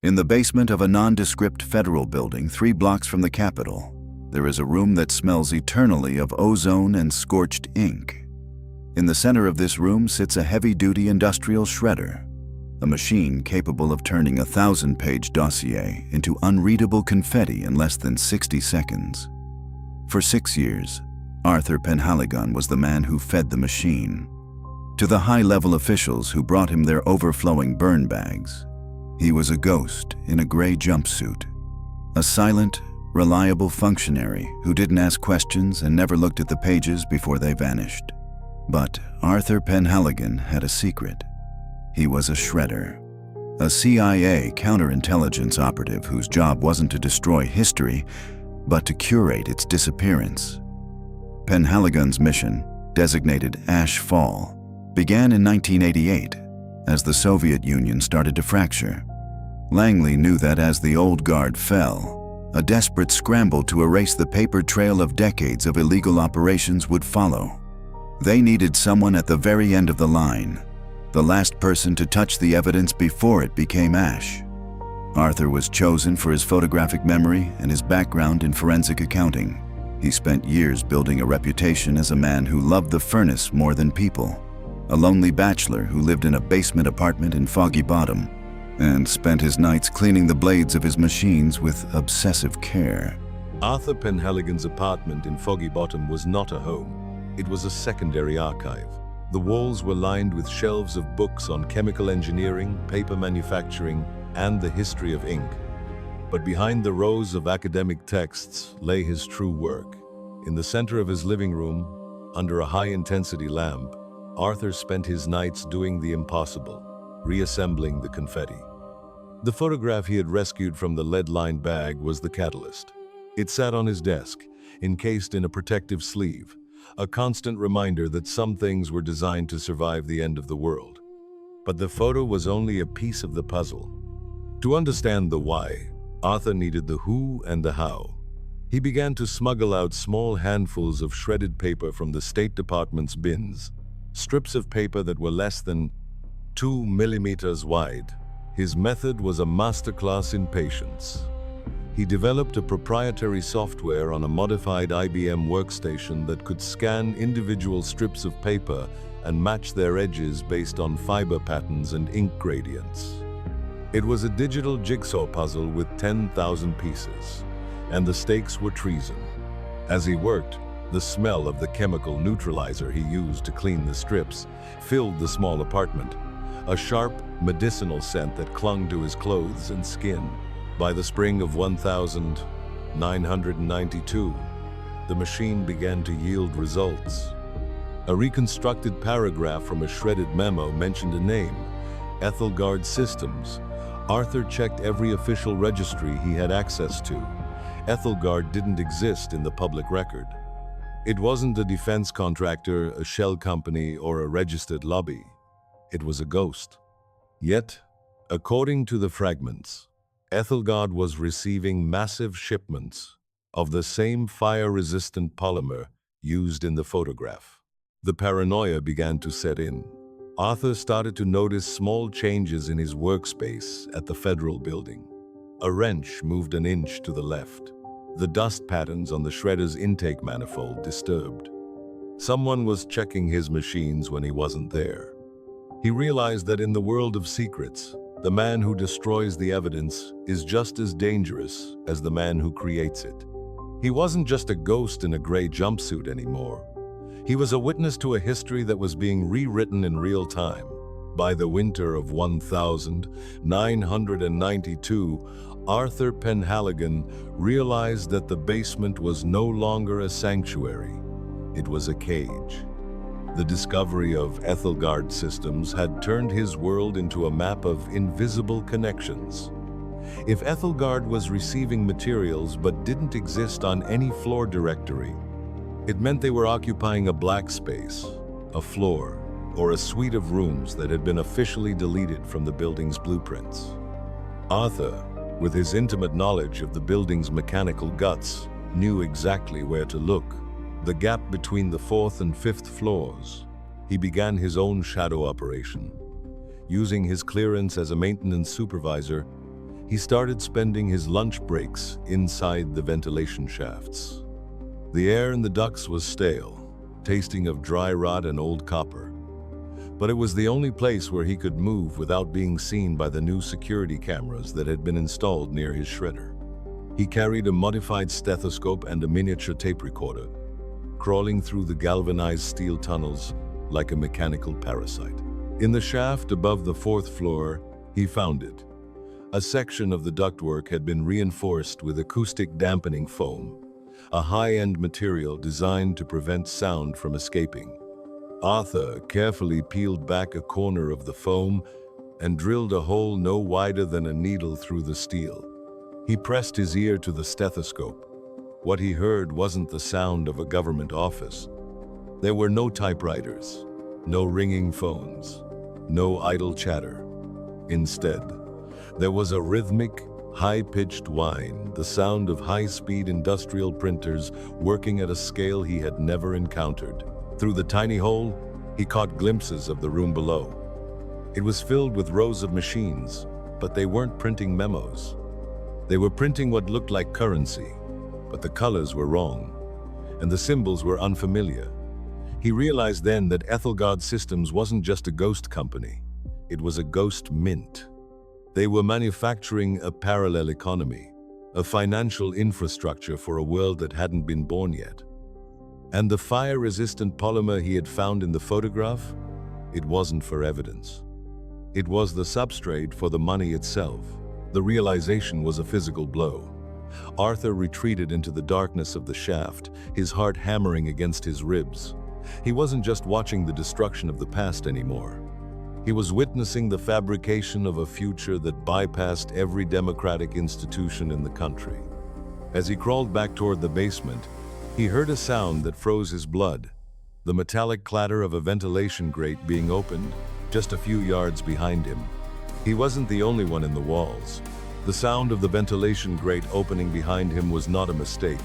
In the basement of a nondescript federal building 3 blocks from the Capitol, there is a room that smells eternally of ozone and scorched ink. In the center of this room sits a heavy-duty industrial shredder, a machine capable of turning a 1,000-page dossier into unreadable confetti in less than 60 seconds. For 6 years, Arthur Penhaligon was the man who fed the machine. To the high-level officials who brought him their overflowing burn bags, he was a ghost in a gray jumpsuit, a silent, reliable functionary who didn't ask questions and never looked at the pages before they vanished. But Arthur Penhaligon had a secret. He was a shredder, a CIA counterintelligence operative whose job wasn't to destroy history, but to curate its disappearance. Penhaligon's mission, designated ASHFALL, began in 1988 as the Soviet Union started to fracture. Langley knew that as the old guard fell, a desperate scramble to erase the paper trail of decades of illegal operations would follow. They needed someone at the very end of the line, the last person to touch the evidence before it became ash. Arthur was chosen for his photographic memory and his background in forensic accounting. He spent years building a reputation as a man who loved the furnace more than people, a lonely bachelor who lived in a basement apartment in Foggy Bottom and spent his nights cleaning the blades of his machines with obsessive care. Arthur Penhaligon's apartment in Foggy Bottom was not a home. It was a secondary archive. The walls were lined with shelves of books on chemical engineering, paper manufacturing, and the history of ink. But behind the rows of academic texts lay his true work. In the center of his living room, under a high-intensity lamp, Arthur spent his nights doing the impossible, reassembling the confetti. The photograph he had rescued from the lead-lined bag was the catalyst. It sat on his desk, encased in a protective sleeve, a constant reminder that some things were designed to survive the end of the world. But the photo was only a piece of the puzzle. To understand the why, Arthur needed the who and the how. He began to smuggle out small handfuls of shredded paper from the State Department's bins, strips of paper that were less than 2 millimeters wide. His method was a masterclass in patience. He developed a proprietary software on a modified IBM workstation that could scan individual strips of paper and match their edges based on fiber patterns and ink gradients. It was a digital jigsaw puzzle with 10,000 pieces, and the stakes were treason. As he worked, the smell of the chemical neutralizer he used to clean the strips filled the small apartment, a sharp, medicinal scent that clung to his clothes and skin. By the spring of 1992, the machine began to yield results. A reconstructed paragraph from a shredded memo mentioned a name, Ethelgard Systems. Arthur checked every official registry he had access to. Ethelgard didn't exist in the public record. It wasn't a defense contractor, a shell company, or a registered lobby. It was a ghost. Yet, according to the fragments, Ethelgard was receiving massive shipments of the same fire-resistant polymer used in the photograph. The paranoia began to set in. Arthur started to notice small changes in his workspace at the federal building. A wrench moved an inch to the left. The dust patterns on the shredder's intake manifold disturbed. Someone was checking his machines when he wasn't there. He realized that in the world of secrets, the man who destroys the evidence is just as dangerous as the man who creates it. He wasn't just a ghost in a gray jumpsuit anymore. He was a witness to a history that was being rewritten in real time. By the winter of 1992, Arthur Penhaligon realized that the basement was no longer a sanctuary. It was a cage. The discovery of Ethelgard Systems had turned his world into a map of invisible connections. If Ethelgard was receiving materials but didn't exist on any floor directory, it meant they were occupying a black space, a floor, or a suite of rooms that had been officially deleted from the building's blueprints. Arthur, with his intimate knowledge of the building's mechanical guts, knew exactly where to look. The gap between the 4th and 5th floors. He began his own shadow operation. Using his clearance as a maintenance supervisor, he started spending his lunch breaks inside the ventilation shafts. The air in the ducts was stale, tasting of dry rot and old copper. But it was the only place where he could move without being seen by the new security cameras that had been installed near his shredder. He carried a modified stethoscope and a miniature tape recorder, crawling through the galvanized steel tunnels like a mechanical parasite. In the shaft above the 4th floor, he found it. A section of the ductwork had been reinforced with acoustic dampening foam, a high-end material designed to prevent sound from escaping. Arthur carefully peeled back a corner of the foam and drilled a hole no wider than a needle through the steel. He pressed his ear to the stethoscope. What he heard wasn't the sound of a government office. There were no typewriters, no ringing phones, no idle chatter. Instead, there was a rhythmic, high-pitched whine, the sound of high-speed industrial printers working at a scale he had never encountered. Through the tiny hole, he caught glimpses of the room below. It was filled with rows of machines, but they weren't printing memos. They were printing what looked like currency, but the colors were wrong, and the symbols were unfamiliar. He realized then that Ethelgard Systems wasn't just a ghost company, it was a ghost mint. They were manufacturing a parallel economy, a financial infrastructure for a world that hadn't been born yet. And the fire-resistant polymer he had found in the photograph, it wasn't for evidence. It was the substrate for the money itself. The realization was a physical blow. Arthur retreated into the darkness of the shaft, his heart hammering against his ribs. He wasn't just watching the destruction of the past anymore. He was witnessing the fabrication of a future that bypassed every democratic institution in the country. As he crawled back toward the basement, he heard a sound that froze his blood, the metallic clatter of a ventilation grate being opened just a few yards behind him. He wasn't the only one in the walls. The sound of the ventilation grate opening behind him was not a mistake.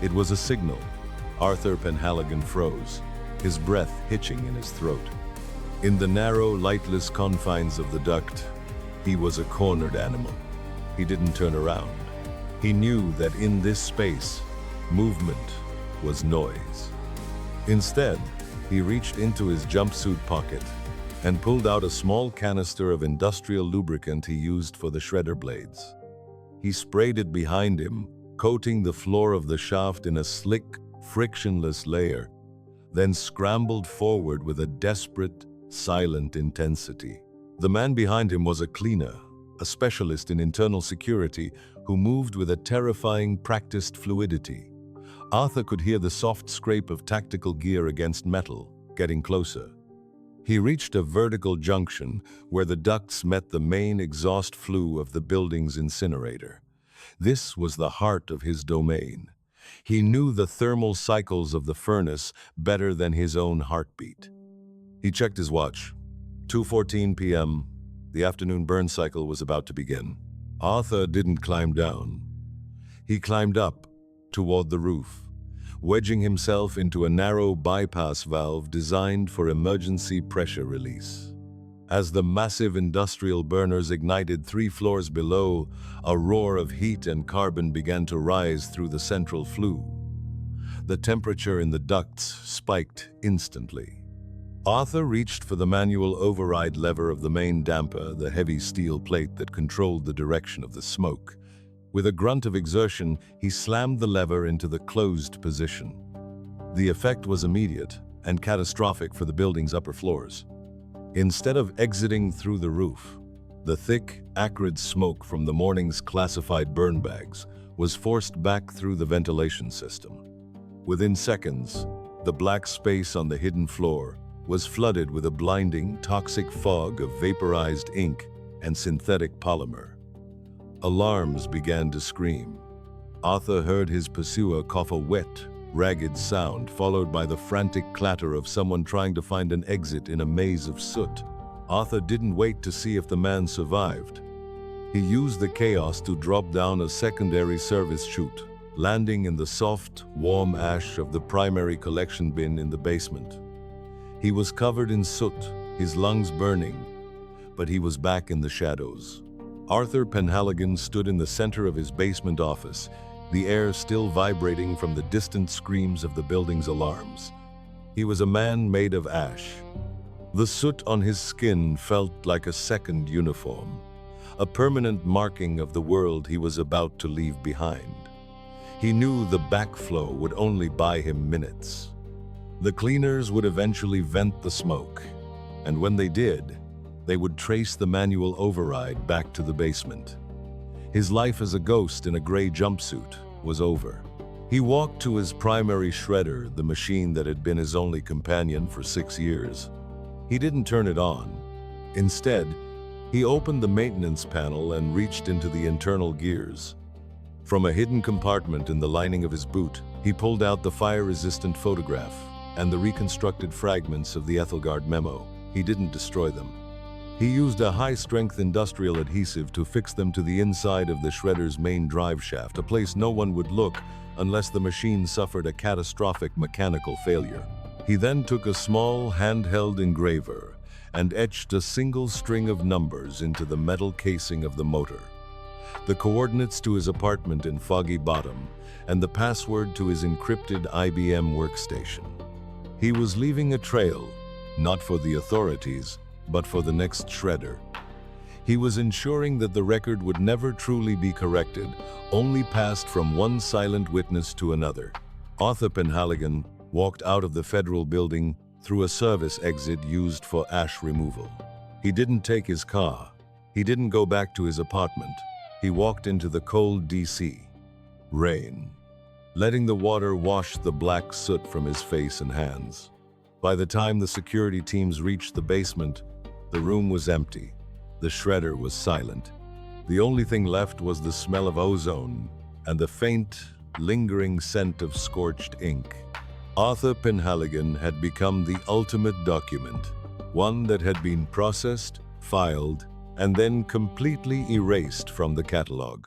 It was a signal. Arthur Penhaligon froze, his breath hitching in his throat. In the narrow, lightless confines of the duct, he was a cornered animal. He didn't turn around. He knew that in this space, movement was noise. Instead, he reached into his jumpsuit pocket and pulled out a small canister of industrial lubricant he used for the shredder blades. He sprayed it behind him, coating the floor of the shaft in a slick, frictionless layer, then scrambled forward with a desperate, silent intensity. The man behind him was a cleaner, a specialist in internal security who moved with a terrifying, practiced fluidity. Arthur could hear the soft scrape of tactical gear against metal, getting closer. He reached a vertical junction where the ducts met the main exhaust flue of the building's incinerator. This was the heart of his domain. He knew the thermal cycles of the furnace better than his own heartbeat. He checked his watch. 2:14 p.m. The afternoon burn cycle was about to begin. Arthur didn't climb down. He climbed up toward the roof, wedging himself into a narrow bypass valve designed for emergency pressure release. As the massive industrial burners ignited 3 floors below, a roar of heat and carbon began to rise through the central flue. The temperature in the ducts spiked instantly. Arthur reached for the manual override lever of the main damper, the heavy steel plate that controlled the direction of the smoke. With a grunt of exertion, he slammed the lever into the closed position. The effect was immediate and catastrophic for the building's upper floors. Instead of exiting through the roof, the thick, acrid smoke from the morning's classified burn bags was forced back through the ventilation system. Within seconds, the black space on the hidden floor was flooded with a blinding, toxic fog of vaporized ink and synthetic polymer. Alarms began to scream. Arthur heard his pursuer cough a wet, ragged sound, followed by the frantic clatter of someone trying to find an exit in a maze of soot. Arthur didn't wait to see if the man survived. He used the chaos to drop down a secondary service chute, landing in the soft, warm ash of the primary collection bin in the basement. He was covered in soot, his lungs burning, but he was back in the shadows. Arthur Penhaligon stood in the center of his basement office, the air still vibrating from the distant screams of the building's alarms. He was a man made of ash. The soot on his skin felt like a second uniform, a permanent marking of the world he was about to leave behind. He knew the backflow would only buy him minutes. The cleaners would eventually vent the smoke, and when they did, they would trace the manual override back to the basement. His life as a ghost in a gray jumpsuit was over. He walked to his primary shredder, the machine that had been his only companion for 6 years. He didn't turn it on. Instead, he opened the maintenance panel and reached into the internal gears. From a hidden compartment in the lining of his boot, he pulled out the fire-resistant photograph and the reconstructed fragments of the Ethelgard memo. He didn't destroy them. He used a high-strength industrial adhesive to fix them to the inside of the shredder's main drive shaft, a place no one would look unless the machine suffered a catastrophic mechanical failure. He then took a small handheld engraver and etched a single string of numbers into the metal casing of the motor. The coordinates to his apartment in Foggy Bottom and the password to his encrypted IBM workstation. He was leaving a trail, not for the authorities, but for the next shredder. He was ensuring that the record would never truly be corrected, only passed from one silent witness to another. Arthur Penhaligon walked out of the federal building through a service exit used for ash removal. He didn't take his car. He didn't go back to his apartment. He walked into the cold D.C. rain, letting the water wash the black soot from his face and hands. By the time the security teams reached the basement, the room was empty. The shredder was silent. The only thing left was the smell of ozone and the faint, lingering scent of scorched ink. Arthur Penhaligon had become the ultimate document, one that had been processed, filed, and then completely erased from the catalog.